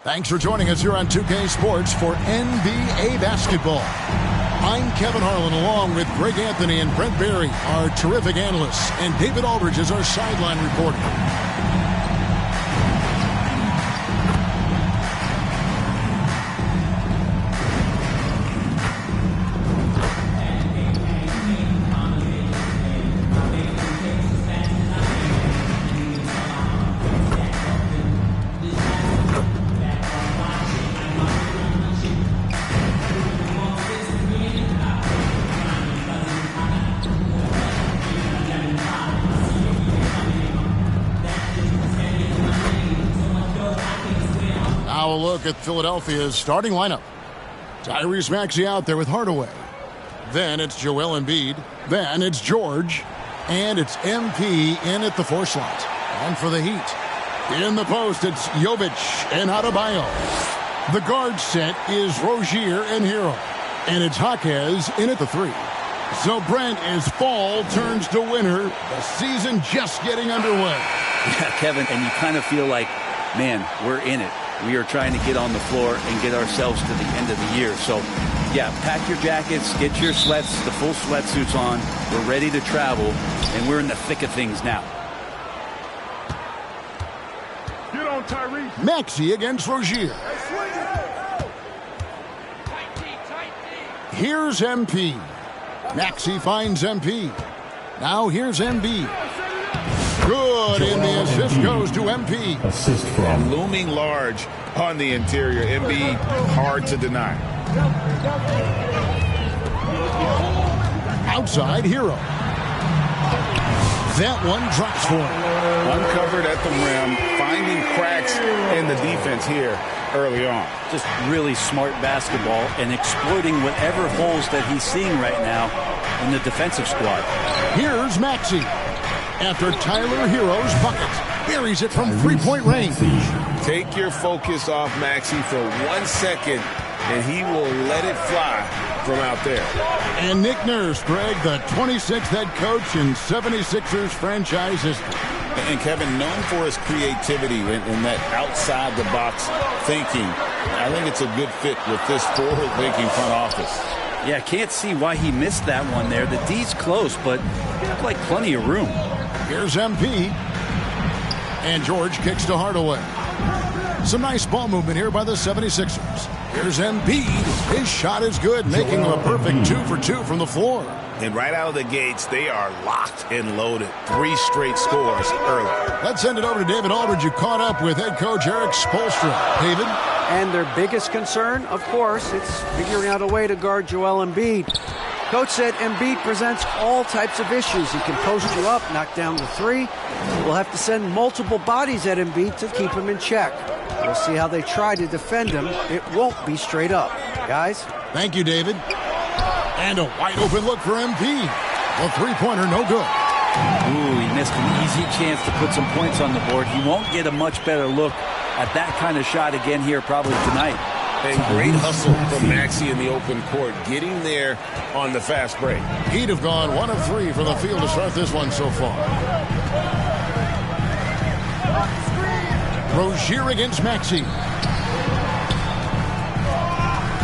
Thanks for joining us here on 2K Sports for NBA basketball. I'm Kevin Harlan along with Greg Anthony and Brent Berry, our terrific analysts, and David Aldridge is our sideline reporter. Now a look at Philadelphia's starting lineup. Tyrese Maxey out there with Hardaway. Then it's Joel Embiid. Then it's George. And it's MP in at the 4 slot. And for the Heat, in the post, it's Jovic and Adebayo. The guard set is Rozier and Hero. And it's Jaquez in at the 3. So Brent, as fall turns to winter, the season just getting underway. Yeah, Kevin, and you kind of feel like, man, we're in it. We are trying to get on the floor and get ourselves to the end of the year. So, yeah, pack your jackets, get your sweats, the full sweatsuits on. We're ready to travel, and we're in the thick of things now. Get on, Tyrese. Maxey against Rozier. Here's MP. Maxey finds MP. Now here's Embiid. Good, and the assist goes to MP. Assist from looming large on the interior. Embiid, hard to deny. Outside, Hero. That one drops for him. Uncovered at the rim, finding cracks in the defense here early on. Just really smart basketball and exploiting whatever holes that he's seeing right now in the defensive squad. Here's Maxey. After Tyler Hero's bucket, buries it from three-point range. Take your focus off Maxey for 1 second, and he will let it fly from out there. And Nick Nurse, Greg, the 26th head coach in 76ers franchise history. And Kevin, known for his creativity in that outside-the-box thinking, I think it's a good fit with this forward-thinking front office. Yeah, can't see why he missed that one there. The D's close, but looked like plenty of room. Here's MP. And George kicks to Hardaway. Some nice ball movement here by the 76ers. Here's Embiid. His shot is good, making him a perfect 2 for 2 from the floor. And right out of the gates, they are locked and loaded. 3 straight scores early. Let's send it over to David Aldridge, who caught up with head coach Eric Spoelstra. David? And their biggest concern, of course, it's figuring out a way to guard Joel Embiid. Coach said Embiid presents all types of issues. He can post you up, knock down the 3. We'll have to send multiple bodies at Embiid to keep him in check. We'll see how they try to defend him. It won't be straight up. Guys? Thank you, David. And a wide open look for MP. The three-pointer, no good. Ooh, he missed an easy chance to put some points on the board. He won't get a much better look at that kind of shot again here probably tonight. And great hustle from Maxey in the open court, getting there on the fast break. He'd have gone 1 of 3 from the field to start this one so far. Rozier against Maxey.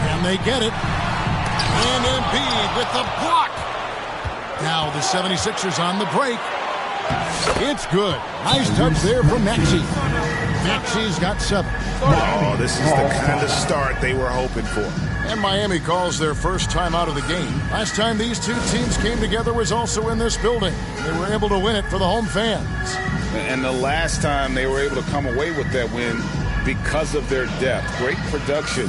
And they get it. And Embiid with the block. Now the 76ers on the break. It's good. Nice touch there from Maxey. Maxey's got 7. Oh, this is the kind of start they were hoping for. And Miami calls their first time out of the game. Last time these two teams came together was also in this building. They were able to win it for the home fans. And the last time they were able to come away with that win because of their depth. Great production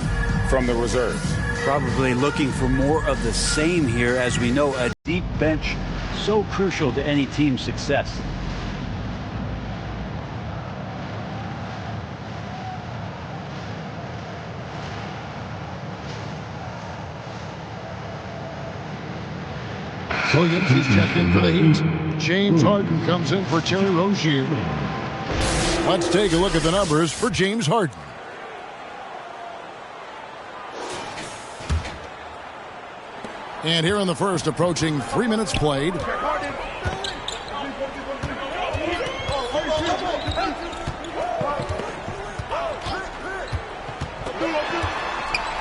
from the reserves. Probably looking for more of the same here, as we know a deep bench so crucial to any team's success. Williams is checked in for the Heat. James Harden comes in for Terry Rozier. Let's take a look at the numbers for James Harden. And here in the first, approaching 3 minutes played.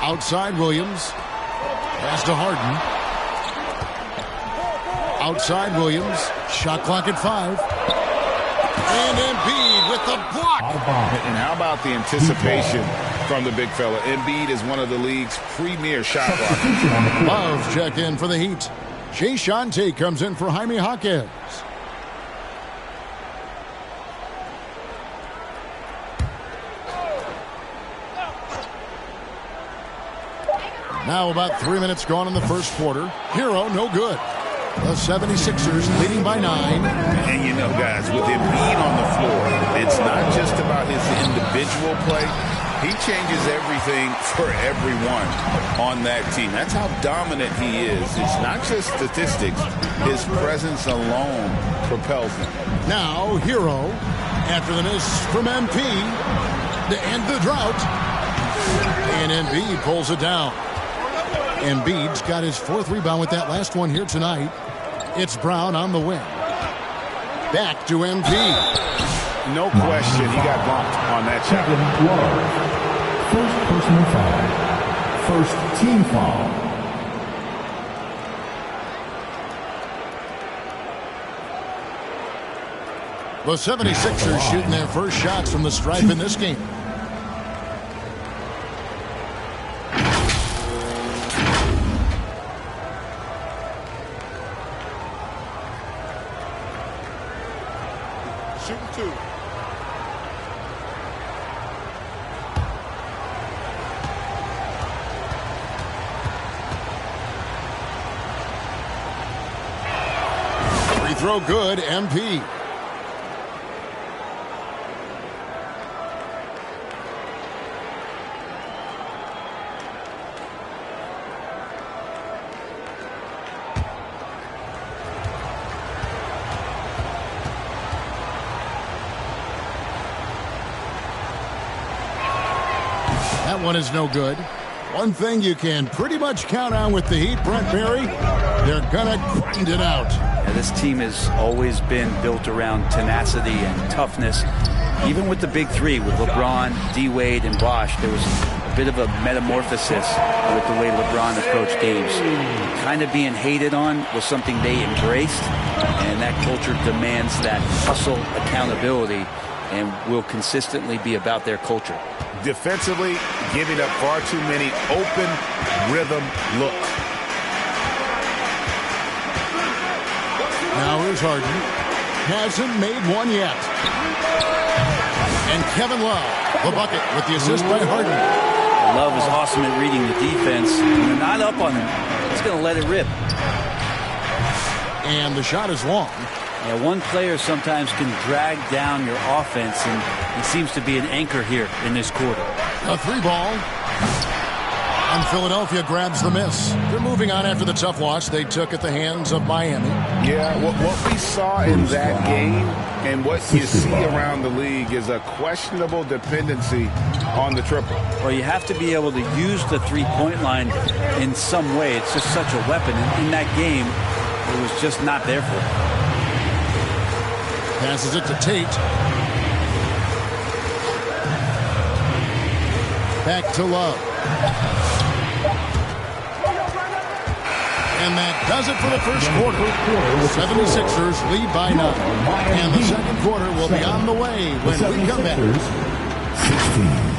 Outside Williams. Pass to Harden. Outside Williams. Shot clock at 5. And Embiid with the block. And how about the anticipation from the big fella? Embiid is one of the league's premier shot blockers. Love checked in for the Heat. Jay Shante comes in for Jaime Jaquez. Now about 3 minutes gone in the first quarter. Hero, no good. The 76ers leading by 9. And you know, guys, with Embiid on the floor, it's not just about his individual play. He changes everything for everyone on that team. That's how dominant he is. It's not just statistics. His presence alone propels him. Now, Hero, after the miss from MP, to end the drought. And Embiid pulls it down. Embiid's got his 4th rebound with that last one here tonight. It's Brown on the wing. Back to MP. No question, he got bumped on that shot. First personal foul. First team foul. The 76ers shooting their first shots from the stripe in this game. Shooting 2. Free throw good, MP. That one is no good. One thing you can pretty much count on with the Heat, Brent Berry, they're going to grind it out. Yeah, this team has always been built around tenacity and toughness. Even with the big 3, with LeBron, D-Wade, and Bosh, there was a bit of a metamorphosis with the way LeBron approached games. Kind of being hated on was something they embraced, and that culture demands that hustle, accountability, and will consistently be about their culture. Defensively, giving up far too many open rhythm looks. Now here's Harden. Hasn't made one yet. And Kevin Love, the bucket with the assist by Harden. Love is awesome at reading the defense. When they're not up on him, he's going to let it rip. And the shot is long. Yeah, one player sometimes can drag down your offense, and he seems to be an anchor here in this quarter. A 3-ball. And Philadelphia grabs the miss. They're moving on after the tough loss they took at the hands of Miami. Yeah, what we saw in that game and what you see around the league is a questionable dependency on the triple. Well, you have to be able to use the three-point line in some way. It's just such a weapon. And in that game, it was just not there for him. Passes it to Tate. Back to Love. And that does it for the first quarter. 76ers lead by 9. And the second quarter will be on the way when we come back. 16.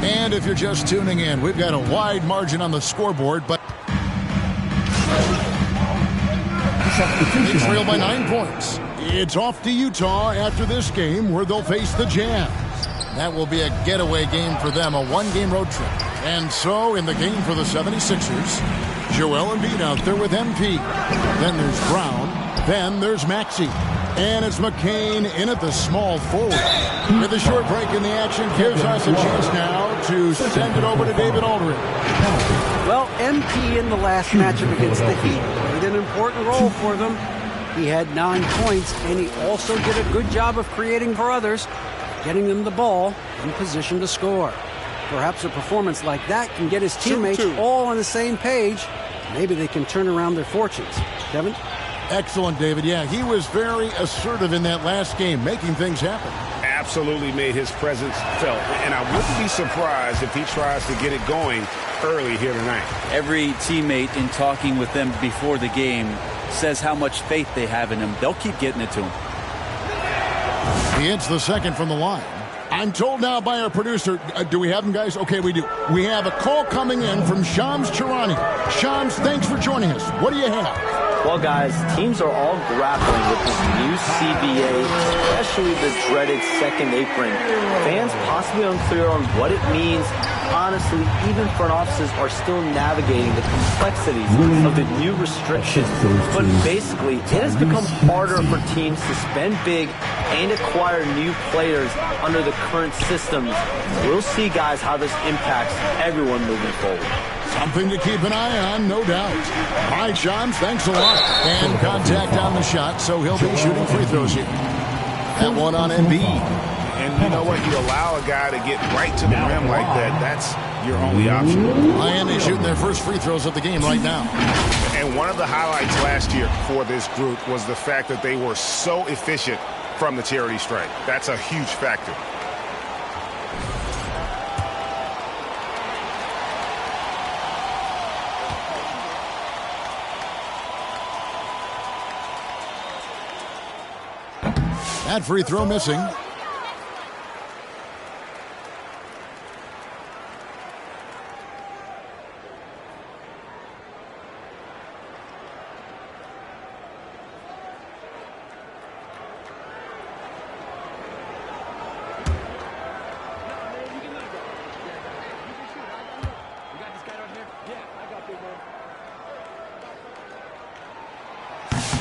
And if you're just tuning in, we've got a wide margin on the scoreboard, but they trail by 9 points. It's off to Utah after this game where they'll face the Jazz. That will be a getaway game for them, a one-game road trip. And so in the game for the 76ers, Joel Embiid out there with MP. Then there's Brown. Then there's Maxey. And it's McCain in at the small forward. With a short break in the action, gives us a chance now to send it over to David Aldridge. Well, MP in the last matchup against the Heat played an important role for them. He had 9 points, and he also did a good job of creating for others, getting them the ball in position to score. Perhaps a performance like that can get his teammates all on the same page. Maybe they can turn around their fortunes. Kevin? Excellent, David. Yeah, he was very assertive in that last game, making things happen. Absolutely made his presence felt. And I wouldn't be surprised if he tries to get it going early here tonight. Every teammate in talking with them before the game says how much faith they have in him. They'll keep getting it to him. He hits the second from the line. I'm told now by our producer, do we have him, guys? Okay, we do. We have a call coming in from Shams Charani. Shams, thanks for joining us. What do you have? Well, guys, teams are all grappling with this new CBA, especially the dreaded second apron. Fans possibly unclear on what it means. Honestly, even front offices are still navigating the complexities of the new restrictions. But basically, it has become harder for teams to spend big and acquire new players under the current systems. We'll see, guys, how this impacts everyone moving forward. Something to keep an eye on, no doubt. All right, Shams, thanks a lot. And contact on the shot, so he'll be shooting free throws here. That one on Embiid. And you know what? You allow a guy to get right to the rim like that. That's your only option. Miami shooting their first free throws of the game right now. And one of the highlights last year for this group was the fact that they were so efficient from the charity stripe. That's a huge factor. That free throw missing.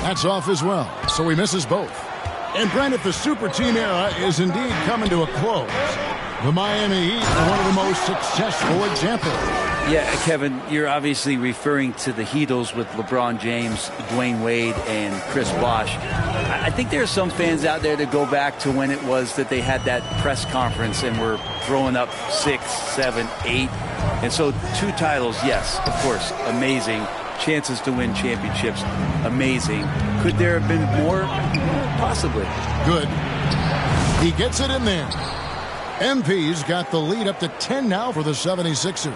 That's off as well, so he misses both. And Brandon, the super team era is indeed coming to a close. The Miami Heat are one of the most successful examples. Yeah, Kevin, you're obviously referring to the Heatles with LeBron James, Dwayne Wade, and Chris Bosh. I think there are some fans out there that go back to when it was that they had that press conference and were throwing up 6, 7, 8. And so 2 titles, yes, of course, amazing. Chances to win championships, amazing. Could there have been more? Possibly. Good. He gets it in there. MP's got the lead up to 10 now for the 76ers.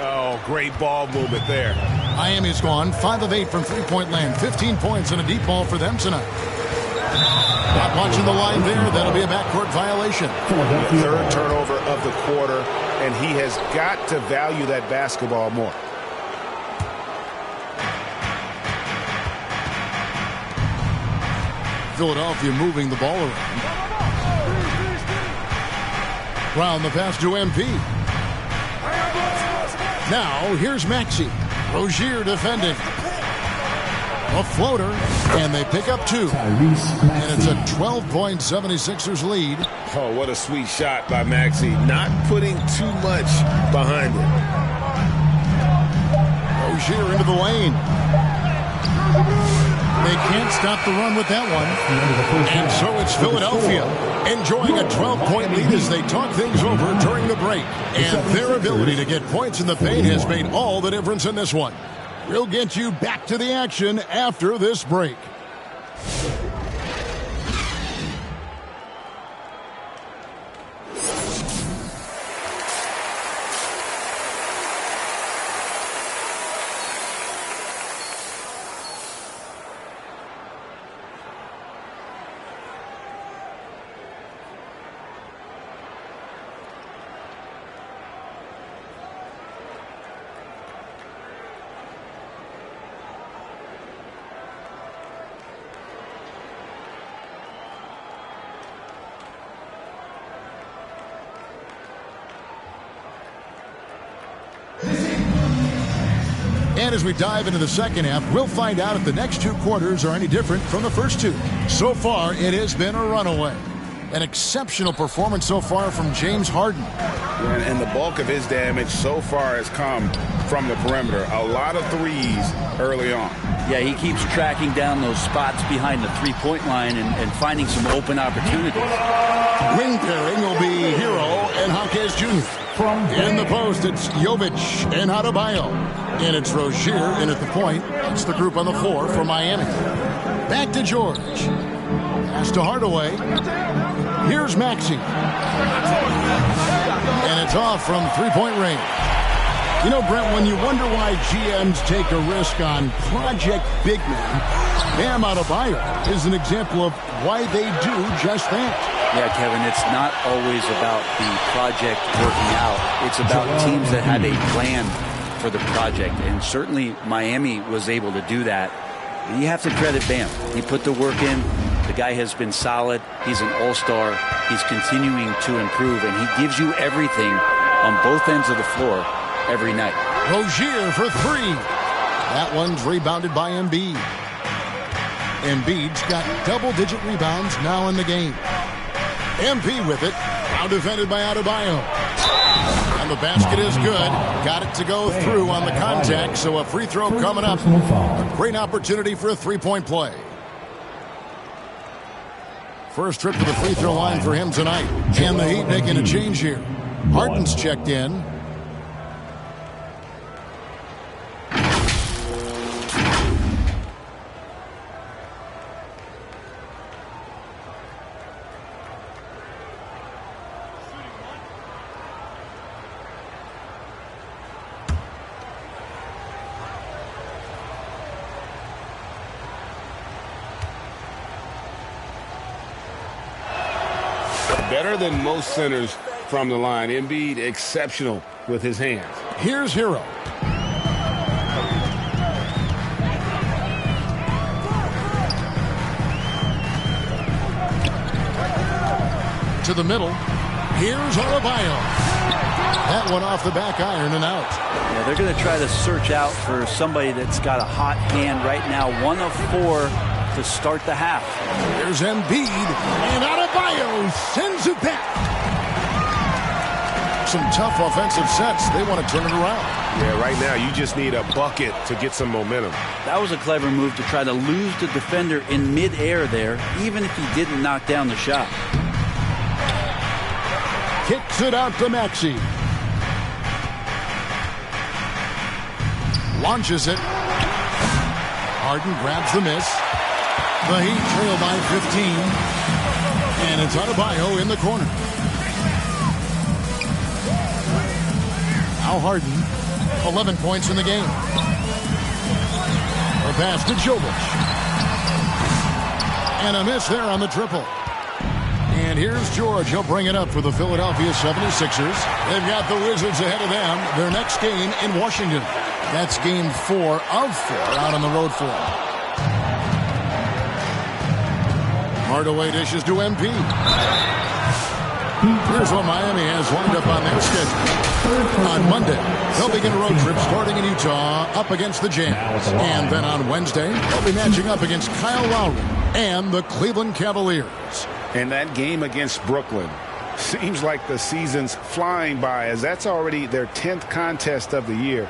Oh, great ball movement there. Miami's gone 5 of 8 from three-point land. 15 points and a deep ball for them tonight. Not watching the line there. That'll be a backcourt violation. Third turnover of the quarter, and he has got to value that basketball more. Philadelphia moving the ball around. Brown the pass to MP. Now here's Maxey. Rozier defending. A floater, and they pick up 2. And it's a 12-point 76ers lead. Oh, what a sweet shot by Maxey. Not putting too much behind it. Rozier into the lane. They can't stop the run with that one. And so it's Philadelphia enjoying a 12-point lead as they talk things over during the break. And their ability to get points in the paint has made all the difference in this one. We'll get you back to the action after this break. And as we dive into the second half, we'll find out if the next 2 quarters are any different from the first 2. So far, it has been a runaway. An exceptional performance so far from James Harden. And the bulk of his damage so far has come from the perimeter. A lot of threes early on. Yeah, he keeps tracking down those spots behind the three-point line and finding some open opportunities. Wing pairing will be Hero and Jaquez Jr. In the post, it's Jovic and Adebayo. And it's Rozier in at the point. It's the group on the floor for Miami. Back to George. Pass to Hardaway. Here's Maxey. And it's off from three-point range. You know, Brent, when you wonder why GMs take a risk on project big men, Bam Adebayo is an example of why they do just that. Yeah, Kevin, it's not always about the project working out. It's about teams that have a plan for the project. And certainly Miami was able to do that. And you have to credit Bam. He put the work in. The guy has been solid. He's an all-star. He's continuing to improve, and he gives you everything on both ends of the floor every night. Rozier for three. That one's rebounded by Embiid. Embiid's got double-digit rebounds now in the game. MP with it. Now defended by Adebayo. And the basket is good. Got it to go through on the contact, so a free throw coming up. A great opportunity for a three-point play. First trip to the free throw line for him tonight. And the Heat making a change here. Harden's checked in. Better than most centers from the line. Embiid exceptional with his hands. Here's Hero. To the middle. Here's Adebayo. That one off the back iron and out. Yeah, they're going to try to search out for somebody that's got a hot hand right now. 1 of 4 to start the half. There's Embiid, and Adebayo sends it back. Some tough offensive sets. They want to turn it around. Yeah, right now you just need a bucket to get some momentum. That was a clever move to try to lose the defender in midair there, even if he didn't knock down the shot. Kicks it out to Maxey. Launches it. Harden grabs the miss. The Heat trail by 15. And it's Adebayo in the corner. Now Harden, 11 points in the game. The pass to Jovic. And a miss there on the triple. And here's George. He'll bring it up for the Philadelphia 76ers. They've got the Wizards ahead of them. Their next game in Washington. That's game 4 of 4 out on the road for them. Hardaway dishes to MP. Here's what Miami has lined up on their schedule. On Monday, they'll begin a road trip starting in Utah up against the Jazz. And then on Wednesday, they'll be matching up against Kyle Lowry and the Cleveland Cavaliers. And that game against Brooklyn seems like the season's flying by, as that's already their 10th contest of the year.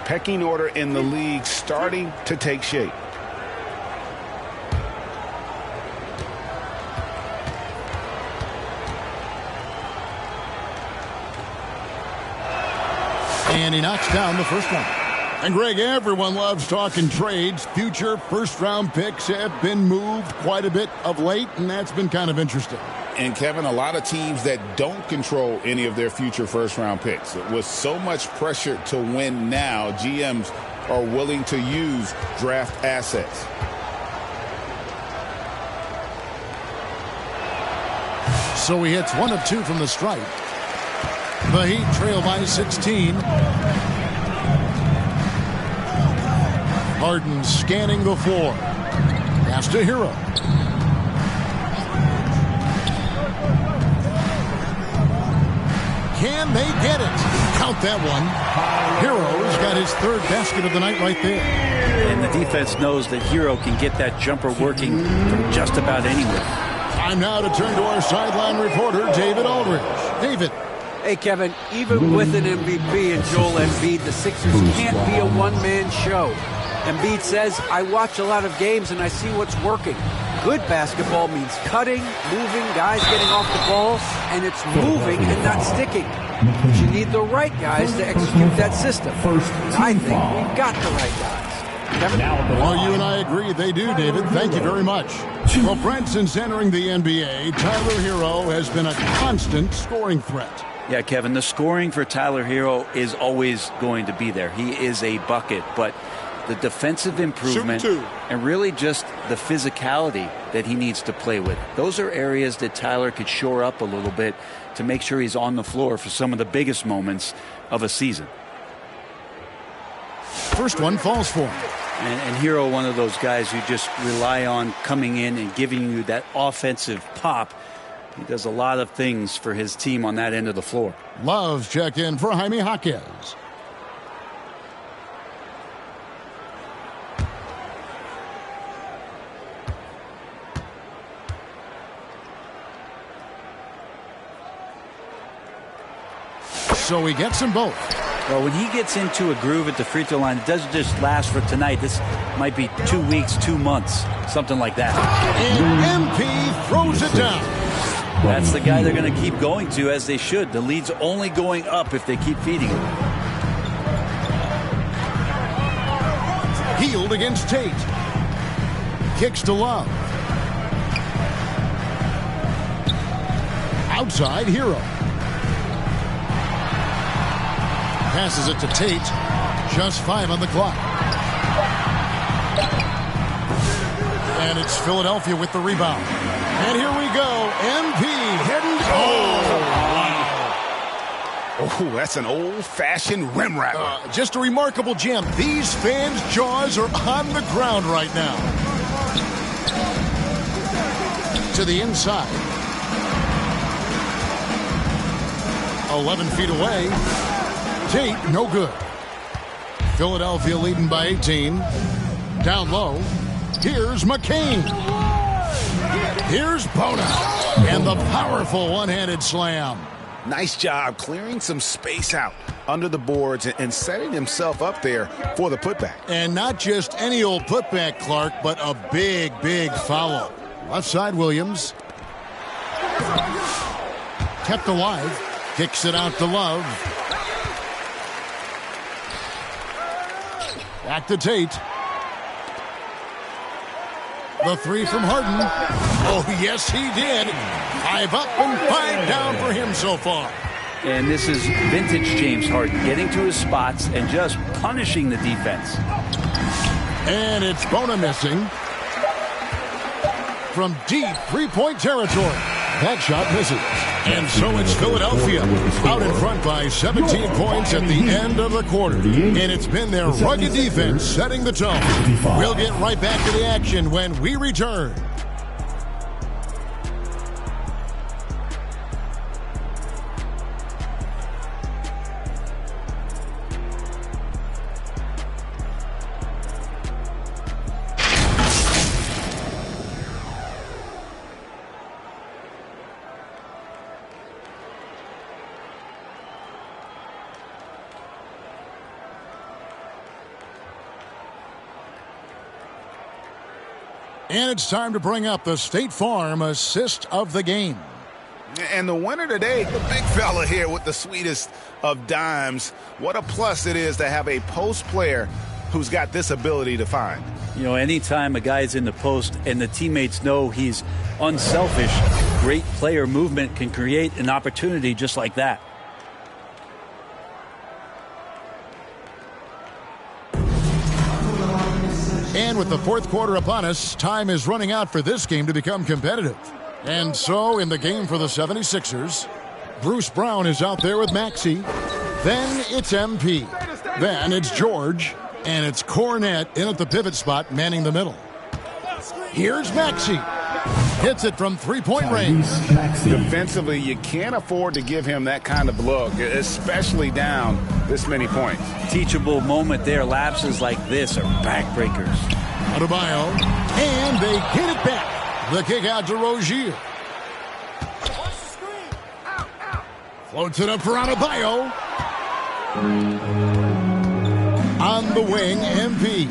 Pecking order in the league starting to take shape. And he knocks down the first one. And, Greg, everyone loves talking trades. Future first-round picks have been moved quite a bit of late, and that's been kind of interesting. And, Kevin, a lot of teams that don't control any of their future first-round picks. With so much pressure to win now, GMs are willing to use draft assets. So he hits 1 of 2 from the stripe. The Heat trail by 16. Harden scanning the floor. Pass to Hero. Can they get it? Count that one. Hero's got his 3rd basket of the night right there. And the defense knows that Hero can get that jumper working from just about anywhere. Time now to turn to our sideline reporter, David Aldridge. David. Hey, Kevin, even with an MVP and Joel Embiid, the Sixers can't be a one-man show. Embiid says, I watch a lot of games and I see what's working. Good basketball means cutting, moving, guys getting off the ball, and it's moving and not sticking. But you need the right guys to execute that system. And I think we've got the right guys. Kevin? Well, you and I agree they do, David. Thank you very much. Well, Brent, since entering the NBA, Tyler Hero has been a constant scoring threat. Yeah, Kevin, the scoring for Tyler Hero is always going to be there. He is a bucket, but the defensive improvement and really just the physicality that he needs to play with. Those are areas that Tyler could shore up a little bit to make sure he's on the floor for some of the biggest moments of a season. First one falls for him. And Hero, one of those guys who just rely on coming in and giving you that offensive pop. He does a lot of things for his team on that end of the floor. Love's check in for Jaime Jaquez. So he gets them both. Well, when he gets into a groove at the free throw line, it doesn't just last for tonight. This might be 2 weeks, 2 months, something like that. And MP throws it down. That's the guy they're going to keep going to, as they should. The lead's only going up if they keep feeding him. Healed against Tate. Kicks to Love. Outside, Hero. Passes it to Tate. Just 5 on the clock. And it's Philadelphia with the rebound. And here we go. MP heading. Oh, that's an old-fashioned rim wrapper. Just a remarkable gem. These fans' jaws are on the ground right now. To the inside. 11 feet away. Tate, no good. Philadelphia leading by 18. Down low. Here's McCain. Here's Bona. And the powerful one-handed slam. Nice job clearing some space out under the boards and setting himself up there for the putback. And not just any old putback, Clark, but a big, big foul. Left side, Williams. Kept alive. Kicks it out to Love. Back to Tate. The three from Harden. Oh, yes, he did. 5 up and 5 down for him so far. And this is vintage James Harden, getting to his spots and just punishing the defense. And it's Bona missing. From deep three-point territory. That shot misses. And so it's Philadelphia out in front by 17 points at the end of the quarter. And it's been their rugged defense setting the tone. We'll get right back to the action when we return. And it's time to bring up the State Farm assist of the game. And the winner today, the big fella here with the sweetest of dimes. What a plus it is to have a post player who's got this ability to find. You know, anytime a guy's in the post and the teammates know he's unselfish, great player movement can create an opportunity just like that. And with the fourth quarter upon us, time is running out for this game to become competitive. And so in the game for the 76ers, Bruce Brown is out there with Maxey. Then it's MP. Then it's George. And it's Cornette in at the pivot spot, manning the middle. Here's Maxey. Hits it from three-point range. Defensively, you can't afford to give him that kind of look, especially down this many points. Teachable moment there. Lapses like this are backbreakers. Adebayo. And they get it back. The kick out to Rozier. Floats it up for Adebayo. On the wing, MP.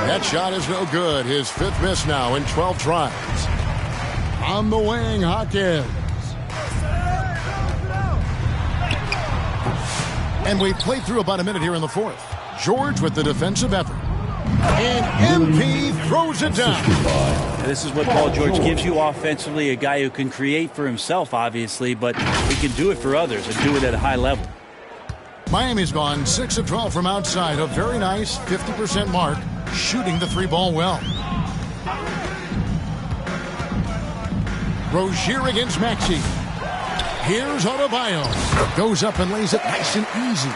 That shot is no good. His 5th miss now in 12 tries. On the wing, Hawkins. And we've played through about a minute here in the 4th. George with the defensive effort. And MP throws it down. This is what Paul George gives you offensively, a guy who can create for himself, obviously, but he can do it for others and do it at a high level. Miami's gone 6 of 12 from outside. A very nice 50% mark, shooting the 3-ball well. Rozier against Maxey. Here's Adebayo. Goes up and lays it nice and easy.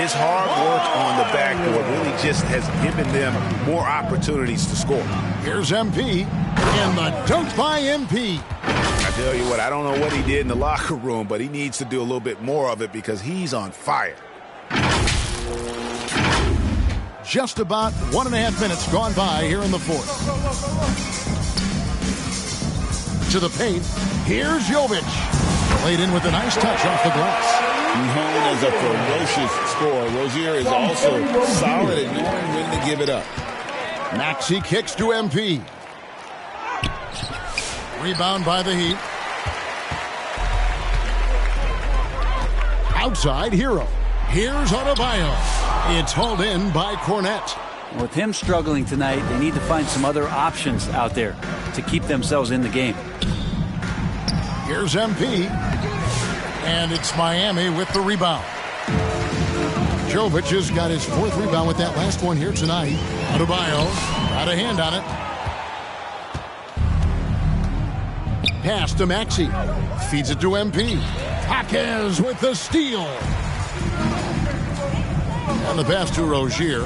His hard work on the backboard really just has given them more opportunities to score. Here's MP, and the dunk by MP. I tell you what, I don't know what he did in the locker room, but he needs to do a little bit more of it because he's on fire. Just about 1.5 minutes gone by here in the 4th. To the paint, here's Jovic. Played in with a nice touch off the glass. Known as a ferocious scorer, Rozier is also solid at knowing when to give it up. Maxey kicks to MP. Rebound by the Heat. Outside, Hero. Here's Adebayo. It's hauled in by Cornette. With him struggling tonight, they need to find some other options out there to keep themselves in the game. Here's MP. And it's Miami with the rebound. Jovic has got his 4th rebound with that last one here tonight. Adebayo got a hand on it. Pass to Maxey. Feeds it to MP. Hawkins with the steal. And the pass to Rozier.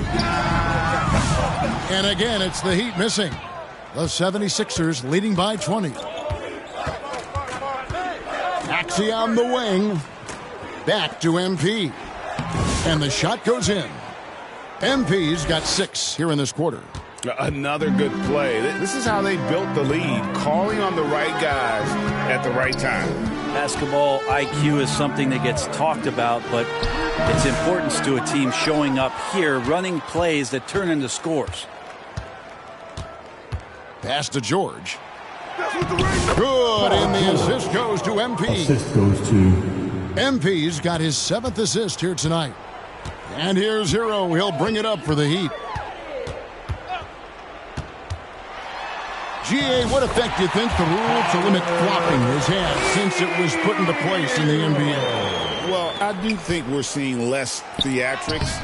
And again, it's the Heat missing. The 76ers leading by 20. Maxey on the wing. Back to MP. And the shot goes in. MP's got 6 here in this quarter. Another good play. This is how they built the lead, calling on the right guys at the right time. Basketball IQ is something that gets talked about, but its importance to a team showing up here, running plays that turn into scores. Pass to George. Good, and the assist goes to MP. Assist goes to MP's got his 7th assist here tonight. And here's Hero. He'll bring it up for the Heat. GA, what effect do you think the rule to limit flopping has had since it was put into place in the NBA? Well, I do think we're seeing less theatrics,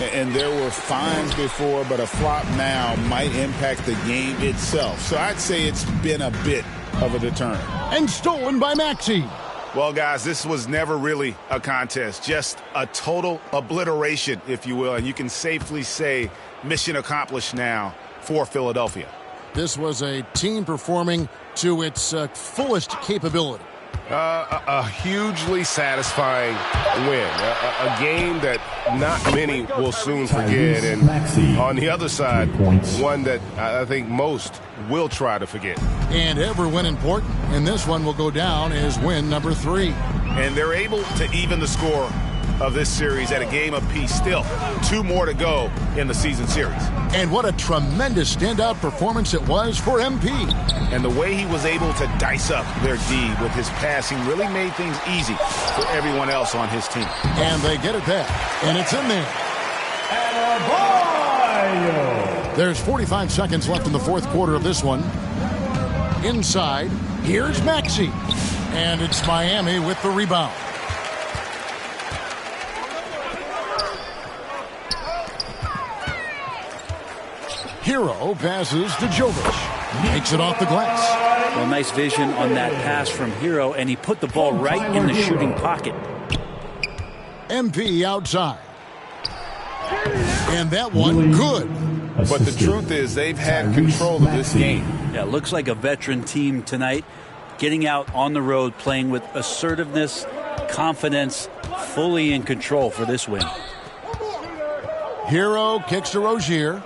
and there were fines before, but a flop now might impact the game itself. So I'd say it's been a bit of a deterrent. And stolen by Maxey. Well, guys, this was never really a contest, just a total obliteration, if you will, and you can safely say mission accomplished now for Philadelphia. This was a team performing to its fullest capability. A hugely satisfying win. A game that not many will soon forget. And on the other side, one that I think most will try to forget. And every win important. And this one will go down as win number 3. And they're able to even the score of this series at a game apiece. Still 2 more to go in the season series. And what a tremendous standout performance it was for MP. And the way he was able to dice up their D with his passing really made things easy for everyone else on his team. And they get it back. And it's in there. There's 45 seconds left in the 4th quarter of this one. Inside, here's Maxey. And it's Miami with the rebound. Hero passes to Jovic. Makes it off the glass. Well, nice vision on that pass from Hero, and he put the ball right in the shooting pocket. MP outside. And that one, good. But the truth is they've had control of this game. Yeah, looks like a veteran team tonight, getting out on the road, playing with assertiveness, confidence, fully in control for this win. Hero kicks to Rozier.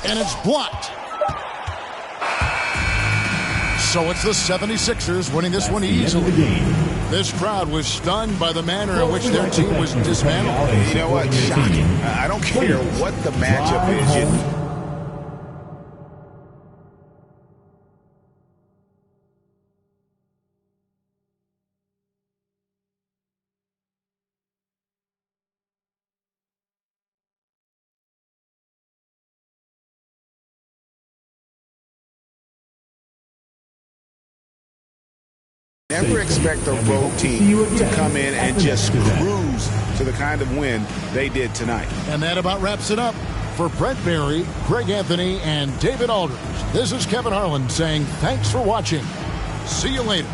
and it's blocked. So it's the 76ers winning this one easily. This crowd was stunned by the manner in which their team was dismantled. You know what? Shocking. I don't care what the matchup is. Never expect a road team to come in and just cruise to the kind of win they did tonight. And that about wraps it up. For Brent Barry, Greg Anthony, and David Aldridge, this is Kevin Harlan saying thanks for watching. See you later.